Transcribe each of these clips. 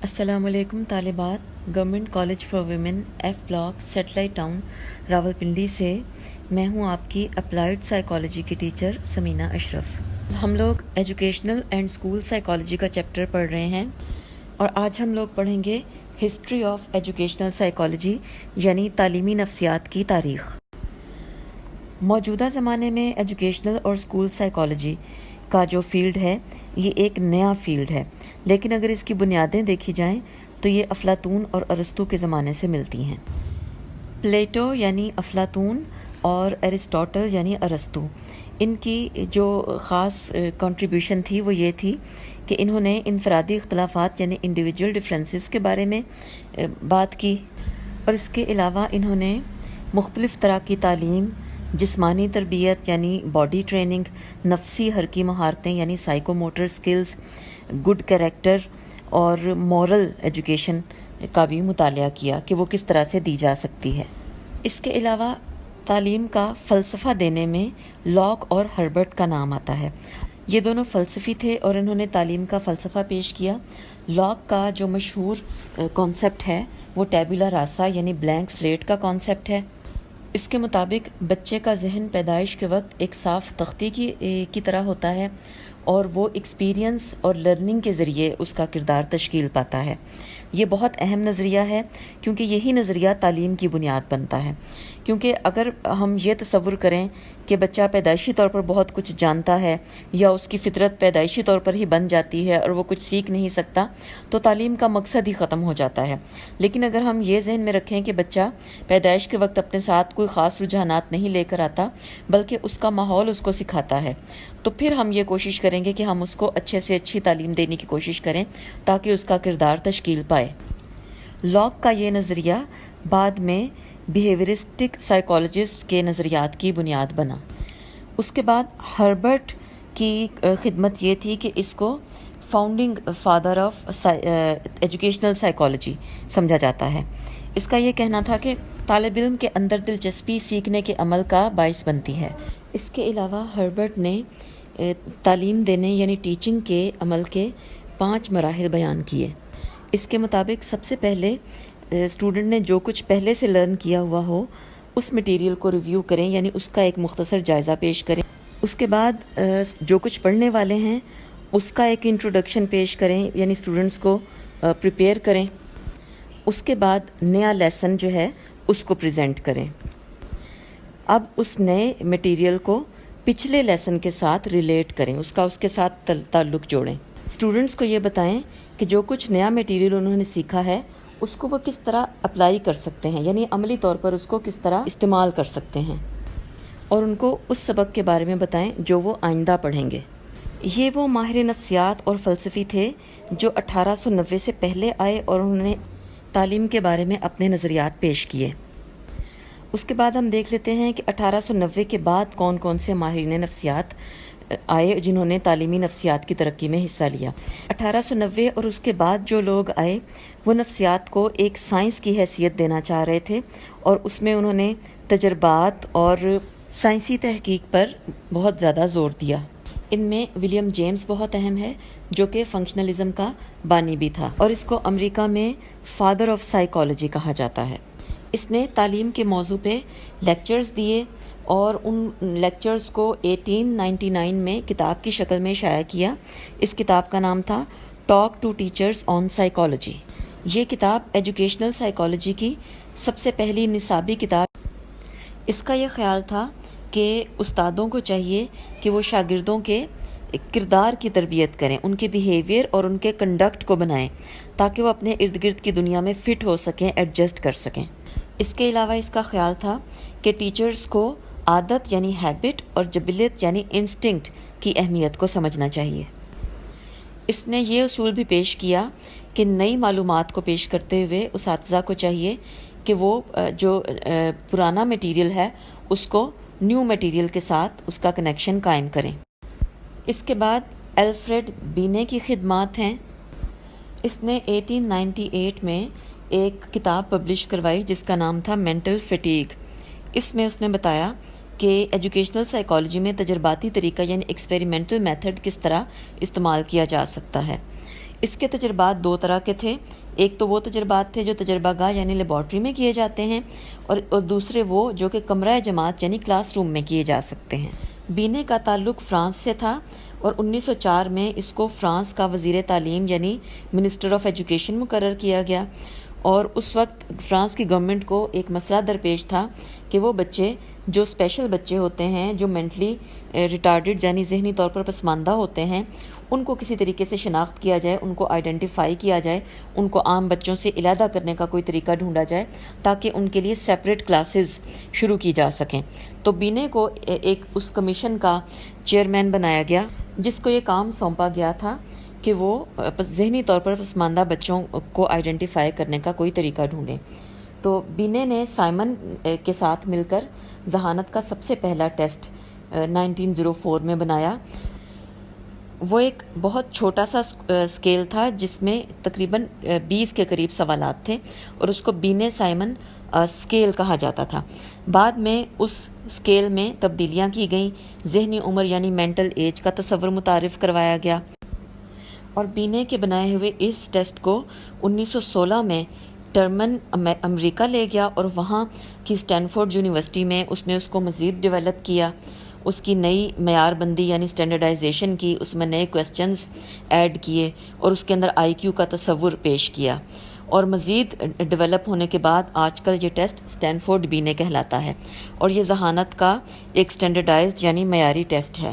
السلام علیکم طالبات، government college for women F block satellite town Rawalpindi سے میں ہوں آپ کی اپلائیڈ سائیکالوجی کی ٹیچر سمینہ اشرف۔ ہم لوگ ایجوکیشنل اینڈ اسکول سائیکالوجی کا چیپٹر پڑھ رہے ہیں اور آج ہم لوگ پڑھیں گے ہسٹری آف ایجوکیشنل سائیکالوجی یعنی تعلیمی نفسیات کی تاریخ۔ موجودہ زمانے میں ایجوکیشنل اور اسکول سائیکالوجی کا جو فیلڈ ہے یہ ایک نیا فیلڈ ہے، لیکن اگر اس کی بنیادیں دیکھی جائیں تو یہ افلاطون اور ارسطو کے زمانے سے ملتی ہیں۔ پلیٹو یعنی افلاطون اور ایرسٹوٹل یعنی ارسطو، ان کی جو خاص کنٹریبیوشن تھی وہ یہ تھی کہ انہوں نے انفرادی اختلافات یعنی انڈیویجول ڈفرینسز کے بارے میں بات کی، اور اس کے علاوہ انہوں نے مختلف طرح کی تعلیم، جسمانی تربیت یعنی باڈی ٹریننگ، نفسی حرکی مہارتیں یعنی psycho motor skills, good character اور مورل ایجوکیشن کا بھی مطالعہ کیا کہ وہ کس طرح سے دی جا سکتی ہے۔ اس کے علاوہ تعلیم کا فلسفہ دینے میں لاک اور ہربرٹ کا نام آتا ہے۔ یہ دونوں فلسفی تھے اور انہوں نے تعلیم کا فلسفہ پیش کیا۔ لاک کا جو مشہور کانسیپٹ ہے وہ ٹیبولا راسا یعنی بلینک سلیٹ کا کانسیپٹ ہے۔ اس کے مطابق بچے کا ذہن پیدائش کے وقت ایک صاف تختی کی طرح ہوتا ہے اور وہ ایکسپیرینس اور لرننگ کے ذریعے اس کا کردار تشکیل پاتا ہے۔ یہ بہت اہم نظریہ ہے کیونکہ یہی نظریہ تعلیم کی بنیاد بنتا ہے، کیونکہ اگر ہم یہ تصور کریں کہ بچہ پیدائشی طور پر بہت کچھ جانتا ہے یا اس کی فطرت پیدائشی طور پر ہی بن جاتی ہے اور وہ کچھ سیکھ نہیں سکتا تو تعلیم کا مقصد ہی ختم ہو جاتا ہے۔ لیکن اگر ہم یہ ذہن میں رکھیں کہ بچہ پیدائش کے وقت اپنے ساتھ کوئی خاص رجحانات نہیں لے کر آتا بلکہ اس کا ماحول اس کو سکھاتا ہے، تو پھر ہم یہ کوشش کریں گے کہ ہم اس کو اچھے سے اچھی تعلیم دینے کی کوشش کریں تاکہ اس کا کردار تشکیل پائے۔ لاک کا یہ نظریہ بعد میں بیہیویرسٹک سائیکالوجسٹ کے نظریات کی بنیاد بنا۔ اس کے بعد ہربرٹ کی خدمت یہ تھی کہ اس کو founding father of educational psychology سمجھا جاتا ہے۔ اس کا یہ کہنا تھا کہ طالب علم کے اندر دلچسپی سیکھنے کے عمل کا باعث بنتی ہے۔ اس کے علاوہ ہربرٹ نے تعلیم دینے یعنی ٹیچنگ کے عمل کے 5 مراحل بیان کیے۔ اس کے مطابق سب سے پہلے اسٹوڈنٹ نے جو کچھ پہلے سے لرن کیا ہوا ہو اس مٹیریل کو ریویو کریں یعنی اس کا ایک مختصر جائزہ پیش کریں۔ اس کے بعد جو کچھ پڑھنے والے ہیں اس کا ایک انٹروڈکشن پیش کریں یعنی اسٹوڈنٹس کو پریپیئر کریں۔ اس کے بعد نیا لیسن جو ہے اس کو پریزنٹ کریں۔ اب اس نئے مٹیریل کو پچھلے لیسن کے ساتھ ریلیٹ کریں، اس کے ساتھ تعلق جوڑیں۔ اسٹوڈنٹس کو یہ بتائیں کہ جو کچھ نیا مٹیریل انہوں نے سیکھا ہے اس کو وہ کس طرح اپلائی کر سکتے ہیں یعنی عملی طور پر اس کو کس طرح استعمال کر سکتے ہیں، اور ان کو اس سبق کے بارے میں بتائیں جو وہ آئندہ پڑھیں گے۔ یہ وہ ماہر نفسیات اور فلسفی تھے جو 1890 سے پہلے آئے اور انہوں نے تعلیم کے بارے میں اپنے نظریات پیش کیے۔ اس کے بعد ہم دیکھ لیتے ہیں کہ 1890 کے بعد کون کون سے ماہرین نفسیات آئے جنہوں نے تعلیمی نفسیات کی ترقی میں حصہ لیا۔ 1890 اور اس کے بعد جو لوگ آئے وہ نفسیات کو ایک سائنس کی حیثیت دینا چاہ رہے تھے اور اس میں انہوں نے تجربات اور سائنسی تحقیق پر بہت زیادہ زور دیا۔ ان میں ولیم جیمز بہت اہم ہے جو کہ فنکشنلزم کا بانی بھی تھا اور اس کو امریکہ میں فادر آف سائیکالوجی کہا جاتا ہے۔ اس نے تعلیم کے موضوع پہ لیکچرز دیے اور ان لیکچرز کو 1899 میں کتاب کی شکل میں شائع کیا۔ اس کتاب کا نام تھا talk to teachers on psychology. یہ کتاب ایجوکیشنل سائیکالوجی کی سب سے پہلی نصابی کتاب۔ اس کا یہ خیال تھا کہ استادوں کو چاہیے کہ وہ شاگردوں کے کردار کی تربیت کریں، ان کے بیہیویئر اور ان کے کنڈکٹ کو بنائیں تاکہ وہ اپنے ارد گرد کی دنیا میں فٹ ہو سکیں، ایڈجسٹ کر سکیں۔ اس کے علاوہ اس کا خیال تھا کہ ٹیچرز کو عادت یعنی ہیبٹ اور جبلت یعنی انسٹنکٹ کی اہمیت کو سمجھنا چاہیے۔ اس نے یہ اصول بھی پیش کیا کہ نئی معلومات کو پیش کرتے ہوئے اساتذہ کو چاہیے کہ وہ جو پرانا مٹیریل ہے اس کو نیو مٹیریل کے ساتھ اس کا کنیکشن قائم کریں۔ اس کے بعد الفریڈ بینے کی خدمات ہیں۔ اس نے 1898 میں ایک کتاب پبلش کروائی جس کا نام تھا مینٹل فٹیگ۔ اس میں اس نے بتایا کہ ایجوکیشنل سائیکالوجی میں تجرباتی طریقہ یعنی ایکسپیریمنٹل میتھڈ کس طرح استعمال کیا جا سکتا ہے۔ اس کے تجربات دو طرح کے تھے، ایک تو وہ تجربات تھے جو تجربہ گاہ یعنی لیبارٹری میں کیے جاتے ہیں، اور دوسرے وہ جو کہ کمرہ جماعت یعنی کلاس روم میں کیے جا سکتے ہیں۔ بینے کا تعلق فرانس سے تھا اور 1904 میں اس کو فرانس کا وزیر تعلیم یعنی منسٹر آف ایجوکیشن مقرر کیا گیا، اور اس وقت فرانس کی گورنمنٹ کو ایک مسئلہ درپیش تھا کہ وہ بچے جو اسپیشل بچے ہوتے ہیں، جو مینٹلی ریٹارڈڈ یعنی ذہنی طور پر پسماندہ ہوتے ہیں، ان کو کسی طریقے سے شناخت کیا جائے، ان کو آئیڈینٹیفائی کیا جائے، ان کو عام بچوں سے علیحدہ کرنے کا کوئی طریقہ ڈھونڈا جائے تاکہ ان کے لیے سیپریٹ کلاسز شروع کی جا سکیں۔ تو بینے کو ایک اس کمیشن کا چیئرمین بنایا گیا جس کو یہ کام سونپا گیا تھا کہ وہ ذہنی طور پر پسماندہ بچوں کو آئیڈینٹیفائی کرنے کا کوئی طریقہ ڈھونڈیں۔ تو بینے نے سائمن کے ساتھ مل کر ذہانت کا سب سے پہلا ٹیسٹ 1904 میں بنایا۔ وہ ایک بہت چھوٹا سا اسکیل تھا جس میں تقریباً 20 کے قریب سوالات تھے، اور اس کو بینے سائمن اسکیل کہا جاتا تھا۔ بعد میں اس اسکیل میں تبدیلیاں کی گئیں، ذہنی عمر یعنی مینٹل ایج کا تصور متعارف کروایا گیا، اور بینے کے بنائے ہوئے اس ٹیسٹ کو 1916 میں ٹرمن امریکہ لے گیا، اور وہاں کی اسٹینفورڈ یونیورسٹی میں اس نے اس کو مزید ڈیولپ کیا، اس کی نئی معیار بندی یعنی اسٹینڈرڈائزیشن کی، اس میں نئے کویسچنز ایڈ کیے، اور اس کے اندر آئی کیو کا تصور پیش کیا، اور مزید ڈیولپ ہونے کے بعد آج کل یہ ٹیسٹ اسٹینفورڈ بینے کہلاتا ہے، اور یہ ذہانت کا ایک اسٹینڈرڈائزڈ یعنی معیاری ٹیسٹ ہے،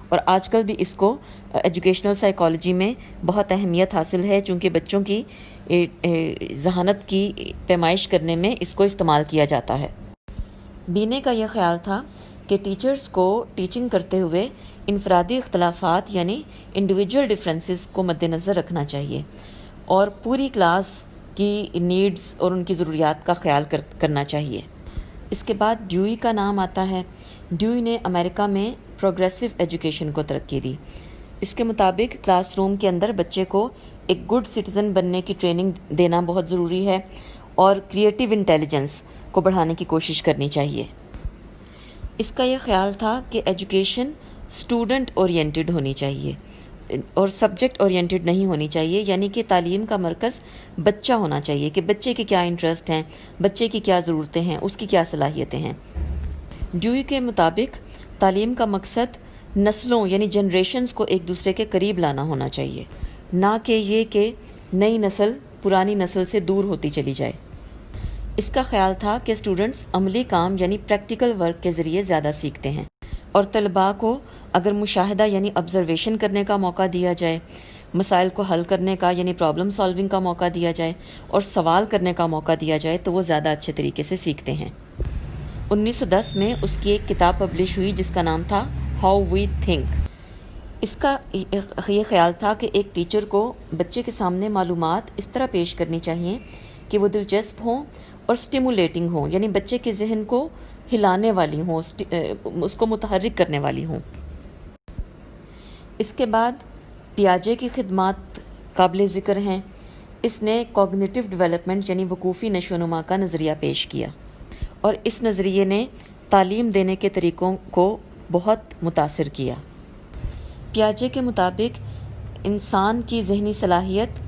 اور آج کل بھی اس کو ایجوکیشنل سائیکالوجی میں بہت اہمیت حاصل ہے، چونکہ بچوں کی ذہانت کی پیمائش کرنے میں اس کو استعمال کیا جاتا ہے۔ بینے کا یہ خیال تھا کہ ٹیچرز کو ٹیچنگ کرتے ہوئے انفرادی اختلافات یعنی انڈیویجول ڈفرینسز کو مد نظر رکھنا چاہیے، اور پوری کلاس کی نیڈز اور ان کی ضروریات کا خیال کرنا چاہیے۔ اس کے بعد ڈیوئی کا نام آتا ہے۔ ڈیوئی نے امریکہ میں پروگریسو ایجوکیشن کو ترقی دی۔ اس کے مطابق کلاس روم کے اندر بچے کو ایک گڈ سٹیزن بننے کی ٹریننگ دینا بہت ضروری ہے، اور کریٹیو انٹیلیجنس کو بڑھانے کی کوشش کرنی چاہیے۔ اس کا یہ خیال تھا کہ ایجوکیشن اسٹوڈنٹ اورینٹڈ ہونی چاہیے اور سبجیکٹ اورینٹڈ نہیں ہونی چاہیے، یعنی کہ تعلیم کا مرکز بچہ ہونا چاہیے کہ بچے کے کیا انٹرسٹ ہیں، بچے کی کیا ضرورتیں ہیں، اس کی کیا صلاحیتیں ہیں۔ ڈیوئی کے مطابق تعلیم کا مقصد نسلوں یعنی جنریشنز کو ایک دوسرے کے قریب لانا ہونا چاہیے، نہ کہ یہ کہ نئی نسل پرانی نسل سے دور ہوتی چلی جائے۔ اس کا خیال تھا کہ اسٹوڈنٹس عملی کام یعنی پریکٹیکل ورک کے ذریعے زیادہ سیکھتے ہیں، اور طلباء کو اگر مشاہدہ یعنی آبزرویشن کرنے کا موقع دیا جائے، مسائل کو حل کرنے کا یعنی پرابلم سالونگ کا موقع دیا جائے، اور سوال کرنے کا موقع دیا جائے، تو وہ زیادہ اچھے طریقے سے سیکھتے ہیں۔ 1910 میں اس کی ایک کتاب پبلش ہوئی جس کا نام تھا ہاؤ وی تھنک۔ اس کا یہ خیال تھا کہ ایک ٹیچر کو بچے کے سامنے معلومات اس طرح پیش کرنی چاہیے کہ وہ دلچسپ ہوں اور سٹیمولیٹنگ ہوں، یعنی بچے کے ذہن کو ہلانے والی ہوں، اس کو متحرک کرنے والی ہوں۔ اس کے بعد پیاجے کی خدمات قابل ذکر ہیں۔ اس نے کوگنیٹو ڈیولپمنٹ یعنی وقوفی نشو و نما کا نظریہ پیش کیا، اور اس نظریے نے تعلیم دینے کے طریقوں کو بہت متاثر کیا۔ پیاجے کے مطابق انسان کی ذہنی صلاحیت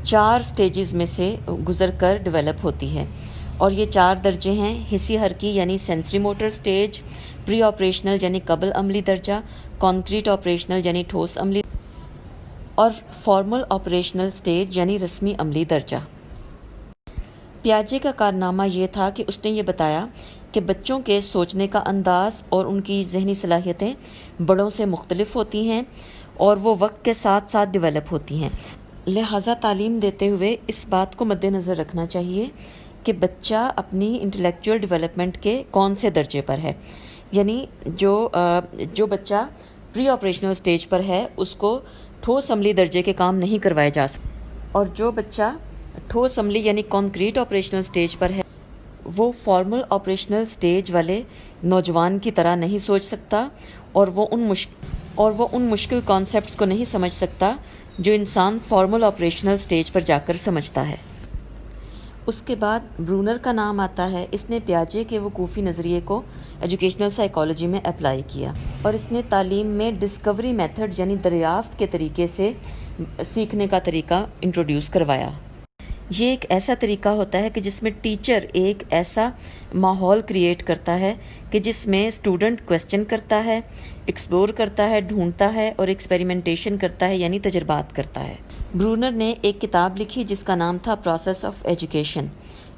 4 سٹیجز میں سے گزر کر ڈیولپ ہوتی ہے، اور یہ 4 درجے ہیں: حسی حرکی یعنی sensory motor stage, pre operational یعنی قبل عملی درجہ، کانکریٹ آپریشنل یعنی ٹھوس عملی، اور فارمل آپریشنل سٹیج یعنی رسمی عملی درجہ۔ پیاجے کا کارنامہ یہ تھا کہ اس نے یہ بتایا کہ بچوں کے سوچنے کا انداز اور ان کی ذہنی صلاحیتیں بڑوں سے مختلف ہوتی ہیں، اور وہ وقت کے ساتھ ساتھ ڈیولپ ہوتی ہیں، لہٰذا تعلیم دیتے ہوئے اس بات کو مد نظر رکھنا چاہیے کہ بچہ اپنی انٹلیکچوئل ڈیولپمنٹ کے کون سے درجے پر ہے، یعنی جو بچہ پری آپریشنل سٹیج پر ہے اس کو ٹھوس عملی درجے کے کام نہیں کروائے جا سکتے، اور جو بچہ ٹھوس عملی یعنی کانکریٹ آپریشنل سٹیج پر ہے وہ فارمل آپریشنل سٹیج والے نوجوان کی طرح نہیں سوچ سکتا، اور وہ ان مشکل کانسیپٹس کو نہیں سمجھ سکتا جو انسان فارمل آپریشنل سٹیج پر جا کر سمجھتا ہے۔ اس کے بعد برونر کا نام آتا ہے۔ اس نے پیاجے کے وقوفی نظریے کو ایجوکیشنل سائیکالوجی میں اپلائی کیا، اور اس نے تعلیم میں ڈسکوری میتھڈ یعنی دریافت کے طریقے سے سیکھنے کا طریقہ انٹروڈیوس کروایا۔ یہ ایک ایسا طریقہ ہوتا ہے کہ جس میں ٹیچر ایک ایسا ماحول کریٹ کرتا ہے کہ جس میں اسٹوڈنٹ کویسچن کرتا ہے، ایکسپلور کرتا ہے، ڈھونڈتا ہے اور ایکسپیریمنٹیشن کرتا ہے، یعنی تجربات کرتا ہے۔ برونر نے ایک کتاب لکھی جس کا نام تھا پروسیس آف ایجوکیشن۔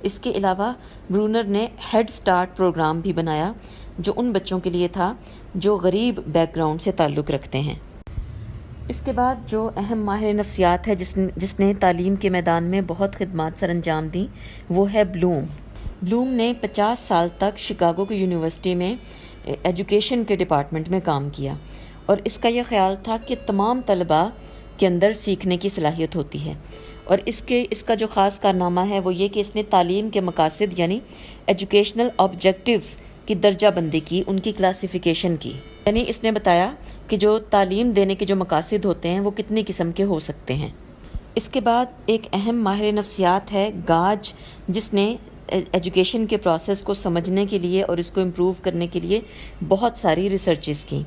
اس کے علاوہ برونر نے ہیڈ سٹارٹ پروگرام بھی بنایا جو ان بچوں کے لیے تھا جو غریب بیک گراؤنڈ سے تعلق رکھتے ہیں۔ اس کے بعد جو اہم ماہر نفسیات ہے جس نے تعلیم کے میدان میں بہت خدمات سر انجام دیں، وہ ہے بلوم۔ بلوم نے 50 سال تک شکاگو کی یونیورسٹی میں ایجوکیشن کے ڈپارٹمنٹ میں کام کیا، اور اس کا یہ خیال تھا کہ تمام طلباء کے اندر سیکھنے کی صلاحیت ہوتی ہے، اور اس کا جو خاص کارنامہ ہے وہ یہ کہ اس نے تعلیم کے مقاصد یعنی ایجوکیشنل آبجیکٹیوز کی درجہ بندی کی، ان کی کلاسیفیکیشن کی، یعنی اس نے بتایا کہ جو تعلیم دینے کے جو مقاصد ہوتے ہیں وہ کتنی قسم کے ہو سکتے ہیں۔ اس کے بعد ایک اہم ماہر نفسیات ہے گاج، جس نے ایجوکیشن کے پروسیس کو سمجھنے کے لیے اور اس کو امپروو کرنے کے لیے بہت ساری ریسرچز کی۔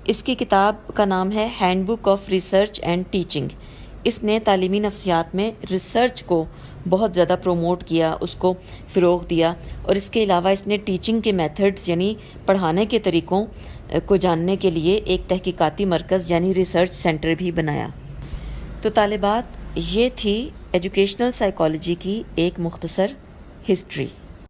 اس کی کتاب کا نام ہے handbook of research and teaching. اس نے تعلیمی نفسیات میں ریسرچ کو بہت زیادہ پروموٹ کیا، اس کو فروغ دیا، اور اس کے علاوہ اس نے ٹیچنگ کے میتھڈز یعنی پڑھانے کے طریقوں کو جاننے کے لیے ایک تحقیقاتی مرکز یعنی ریسرچ سینٹر بھی بنایا۔ تو طالبات، یہ تھی ایجوکیشنل سائیکالوجی کی ایک مختصر ہسٹری۔